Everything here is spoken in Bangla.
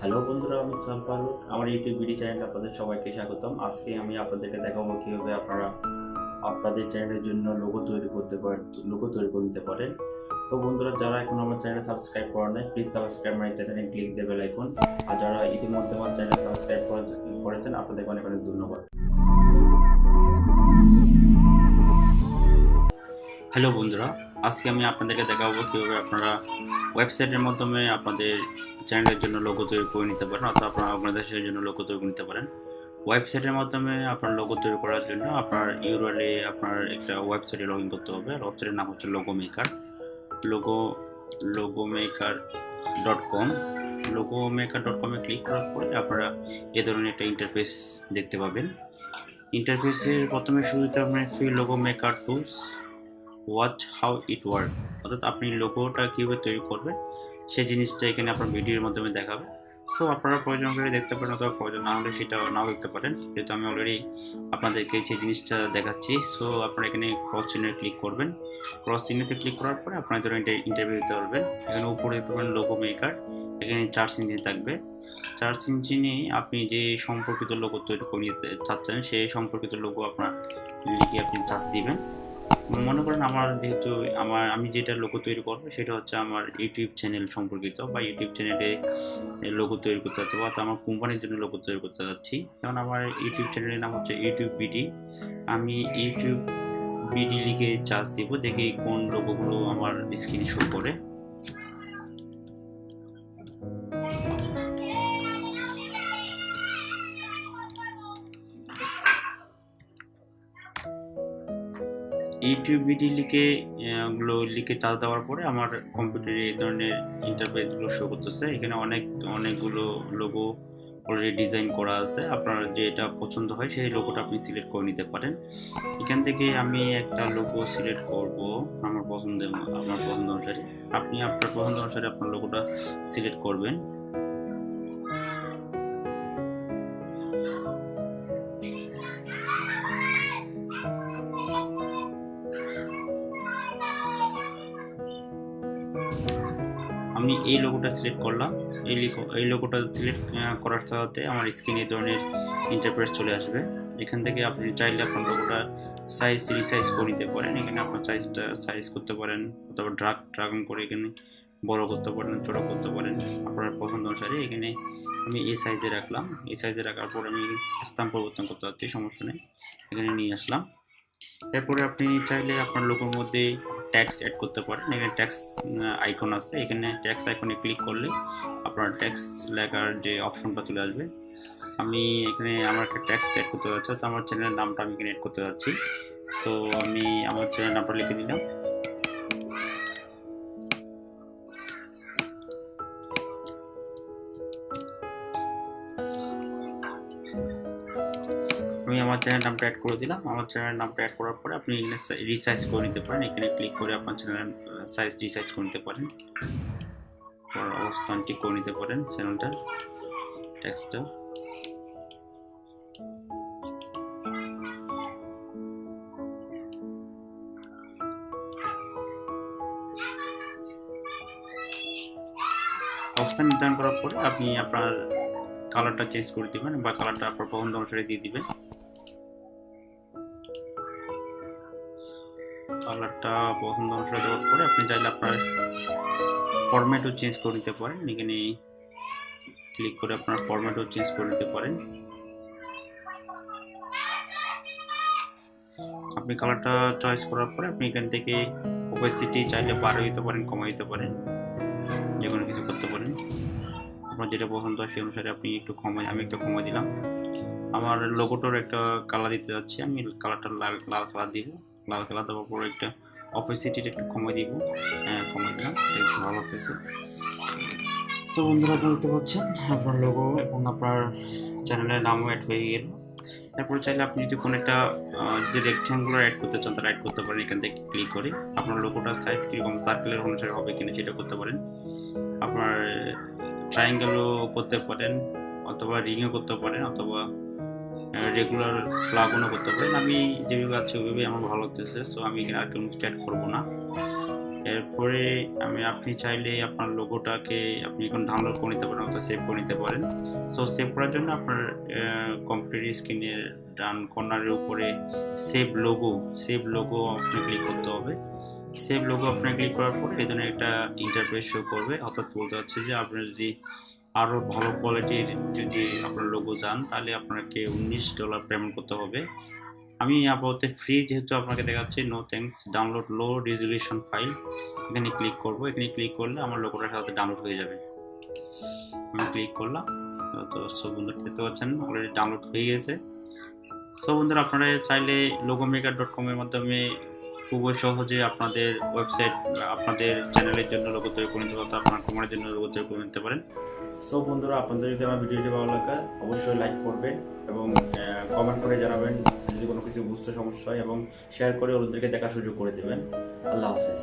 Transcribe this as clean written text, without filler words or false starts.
হ্যালো বন্ধুরা, আমি ফারুক। আমার ইউটিউব ভিডিও চ্যানেলে আপনাদের সবাইকে স্বাগতম। আজকে আমি আপনাদেরকে দেখাবো কীভাবে আপনারা আপনাদের চ্যানেলের জন্য লোগো তৈরি করতে পারেন, লোগো তৈরি করে নিতে পারেন। সো বন্ধুরা, যারা এখন আমার চ্যানেল সাবস্ক্রাইব করেন নাই, প্লিজ সাবস্ক্রাইব মাই চ্যানেলে ক্লিক দিয়ে বেল আইকন। আর যারা ইতিমধ্যে আমার চ্যানেল সাবস্ক্রাইব করেছেন, আপনাদেরকে অনেক অনেক ধন্যবাদ। হ্যালো বন্ধুরা, আজকে আমি আপনাদেরকে দেখাবো কীভাবে আপনারা ওয়েবসাইটের মাধ্যমে আপনাদের চ্যানেলের জন্য লোগো তৈরি করে নিতে পারেন, অথবা আপনার অর্গানাইজেশনের জন্য লোগো তৈরি করে নিতে পারেন। ওয়েবসাইটের মাধ্যমে আপনার লোগো তৈরি করার জন্য আপনার ইউআরএলে আপনার একটা ওয়েবসাইটে লগ ইন করতে হবে। আর ওয়েবসাইটের নাম হচ্ছে লোগো মেকার logomaker.com। logomaker.com-এ ক্লিক করার পরে আপনারা এ ধরনের একটা ইন্টারফেস দেখতে পাবেন। ইন্টারফেসের প্রথমে শুরুতে আপনার free logo maker tools watch how it work, অর্থাৎ আপনি লোগোটা কীভাবে তৈরি করবেন সেই জিনিসটা এখানে আপনার ভিডিওর মাধ্যমে দেখাবে। সো আপনারা প্রয়োজন করে দেখতে পারেন, অথবা প্রয়োজন না হলে সেটা নাও দেখতে পারেন, যেহেতু আমি অলরেডি আপনাদেরকে সেই জিনিসটা দেখাচ্ছি। সো আপনারা এখানে ক্রস চিহ্নে ক্লিক করবেন। ক্রস চিহ্নতে ক্লিক করার পরে আপনারা ধরুন ইন্টারভিউ দিতে পারবেন। এখানে উপরে দেখতে পাবেন লোগো মেকার, এখানে সার্চ ইঞ্জিন থাকবে। সার্চ ইঞ্জিনে আপনি যে সম্পর্কিত লোগো তৈরি করে নিতে চাচ্ছেন সেই সম্পর্কিত লোগো আপনার লিখে আপনি সার্চ দিবেন। মনে করেন যেহেতু আমি যেটা লোগো তৈরি করবো সেটা হচ্ছে আমার ইউটিউব চ্যানেল সম্পর্কিত, বা ইউটিউব চ্যানেলে লোগো তৈরি করতে যাচ্ছি, বা আমার কোম্পানির জন্য লোগো তৈরি করতে যাচ্ছি। যেমন আমার ইউটিউব চ্যানেলের নাম হচ্ছে ইউটিউব বিডি। আমি ইউটিউব বিডি লিখে চার্জ দিব, দেখি কোন লোগোগুলো আমার স্ক্রিনে শো করে। ইউটিউব ভিডিও লিখে চার্জ দেওয়ার পরে আমার কম্পিউটারে এই ধরনের ইন্টারফেসগুলো শো করতেছে। এখানে অনেকগুলো লোগো অলরেডি ডিজাইন করা আছে। আপনার যেটা পছন্দ হয় সেই লোগোটা আপনি সিলেক্ট করে নিতে পারেন। এখান থেকে আমি একটা লোগো সিলেক্ট করব আমার পছন্দ অনুসারে। আপনি আপনার পছন্দ অনুসারে আপনার লোগোটা সিলেক্ট করবেন। আমি এই লোগোটা সিলেক্ট করলাম। এই লোগোটা সিলেক্ট করার সাথে আমার স্ক্রিনে এই ধরনের ইন্টারফেস চলে আসবে। এখান থেকে আপনি চাইলে আপনার লোগোটা রিসাইজ করে নিতে পারেন। এখানে আপনার সাইজ করতে পারেন, অথবা ড্রাগন করে এখানে বড় করতে পারেন, ছোটো করতে পারেন আপনার পছন্দ অনুসারে। এখানে আমি এই সাইজে রাখলাম। এই সাইজে রাখার পর আমি স্থান পরিবর্তন করতে পারছি, সমস্যা নেই। এখানে নিয়ে আসলাম। এরপরে আপনি চাইলে আপনার লোগোর মধ্যে ট্যাক্স অ্যাড করতে পারেন। এখানে ট্যাক্স আইকন আছে, এখানে ট্যাক্স আইকনে ক্লিক করলে আপনার ট্যাক্স লেখার যে অপশনটা চলে আসবে। আমি এখানে আমার একটা ট্যাক্স অ্যাড করতে যাচ্ছি, তো আমার চ্যানেলের নামটা আমি এখানে অ্যাড করতে যাচ্ছি। সো আমি আমার চ্যানেলের নামটা লিখে দিলাম। আমি আমার চ্যানেল নামটা অ্যাড করে দিলাম। আমার চ্যানেল নামটা অ্যাড করার পরে আপনি এখানে রিসাইজ করে নিতে পারেন। এখানে ক্লিক করে আপনার চ্যানেলের সাইজ রিসাইজ করে নিতে পারেন, অবস্থান ঠিক করে নিতে পারেন চ্যানেলটার টেক্সটটা। অবস্থান নির্ধারণ করার পরে আপনি আপনার কালারটা চেঞ্জ করে দিবেন, বা কালারটা আপনার পছন্দ অনুসারে দিয়ে দিবেন। কালারটা পছন্দ অনুসারে দেওয়ার পরে আপনি চাইলে আপনার ফরম্যাটও চেঞ্জ করে নিতে পারেন। এখানে ক্লিক করে আপনার ফরম্যাটও চেঞ্জ করে নিতে পারেন। আপনি কালারটা চয়েস করার পরে আপনি এখান থেকে ওপেসিটি চাইলে বাড়িয়ে দিতে পারেন, কমিয়ে দিতে পারেন, যে কোনো কিছু করতে পারেন। আপনার যেটা পছন্দ হয় সেই অনুসারে আপনি আমি একটু কমিয়ে দিলাম। আমার লোগোটার একটা কালার দিতে যাচ্ছি, আমি কালারটা লাল কালার দিব। লাল কালার দেওয়ার পরে একটা অপোসিটিটা একটু কমিয়ে দিব। কমিয়ে দিলাম, একটু ভালো লাগতেছে। সো বন্ধুরা, আপনি দেখতে পাচ্ছেন আপনার লোগো এবং আপনার চ্যানেলের নামও অ্যাড হয়ে গেল। তারপরে চাইলে আপনি যদি কোনো একটা যে রেক্ট্যাঙ্গুলার অ্যাড করতে চান তারা অ্যাড করতে পারেন। এখান থেকে ক্লিক করে আপনার লোগোটার সাইজ কীরকম সার্কেলের অনুসারে হবে কিনা সেটা করতে পারেন। আপনার ট্রায়াঙ্গেলও করতে পারেন, অথবা রিংও করতে পারেন, অথবা রেগুলার প্লাগনও করতে পারেন। আমি যেভাবে আছে ওইভাবে আমার ভালো লাগতেছে। সো আমি এখানে আর কোনো অ্যাড করবো না। এরপরে আপনি চাইলে আপনার লোগোটাকে আপনি এখন ডাউনলোড করে নিতে পারেন অথবা সেভ করে নিতে পারেন। সো সেভ করার জন্য আপনার কম্পিউটার স্ক্রিনের ডান কর্নারের উপরে সেভ লোগো আপনি ক্লিক করতে হবে। সেভ লোগো আপনি ক্লিক করার পরে এই ধরনের একটা ইন্টারফেস শো করবে, অর্থাৎ বলতে হচ্ছে যে আপনার যদি আরও ভালো কোয়ালিটির যদি আপনার লোগো চান তাহলে আপনাকে $19 পেমেন্ট করতে হবে। আমি আপাতত ফ্রি যেহেতু আপনাকে দেখাচ্ছি, নো থ্যাঙ্কস, ডাউনলোড লো রেজুলেশন ফাইল, এখানে ক্লিক করব। এখানে ক্লিক করলে আমার লোগোটার সাথে ডাউনলোড হয়ে যাবে। আমি ক্লিক করলাম, তো সব বন্ধুরা দেখতে পাচ্ছেন অলরেডি ডাউনলোড হয়ে গেছে। সব বন্ধুরা আপনারা চাইলে logomaker.com এর মাধ্যমে খুবই সহজে আপনাদের ওয়েবসাইট আপনাদের চ্যানেলের জন্য লোগো তৈরি করে নিতে পারেন, আপনার কোম্পানির জন্য লোগো তৈরি করে নিতে পারেন। সো বন্ধুরা, আপনাদের যদি আমার ভিডিওটি ভালো লাগে অবশ্যই লাইক করবেন এবং কমেন্ট করে জানাবেন যদি কোনো কিছু বুঝতে সমস্যা হয়, এবং শেয়ার করে অন্যদেরকে দেখার সুযোগ করে দেবেন। আল্লাহ হাফেজ।